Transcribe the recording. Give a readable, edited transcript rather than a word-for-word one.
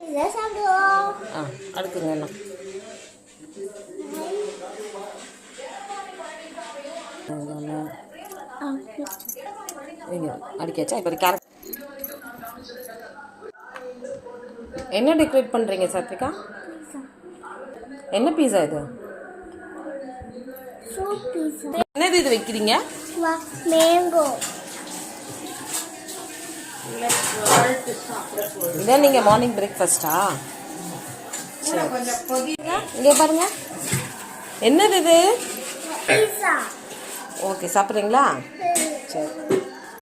இதை சாப்பிடுவோம். அடுக்குங்க என்ன அடிக்காச்சா இப்போ கேரட் என்ன டெக்கரேட் பண்ணுறீங்க சாத்விகா? என்ன பீஸா இது? என்னது இது வைக்கிறீங்க? மேங்கோ. இதான் நீங்கள் மார்னிங் பிரேக்ஃபாஸ்ட்டா? இங்கே பாருங்க, என்னது இது? பீஸா. ஓகே, சாப்பிட்றீங்களா? சரி.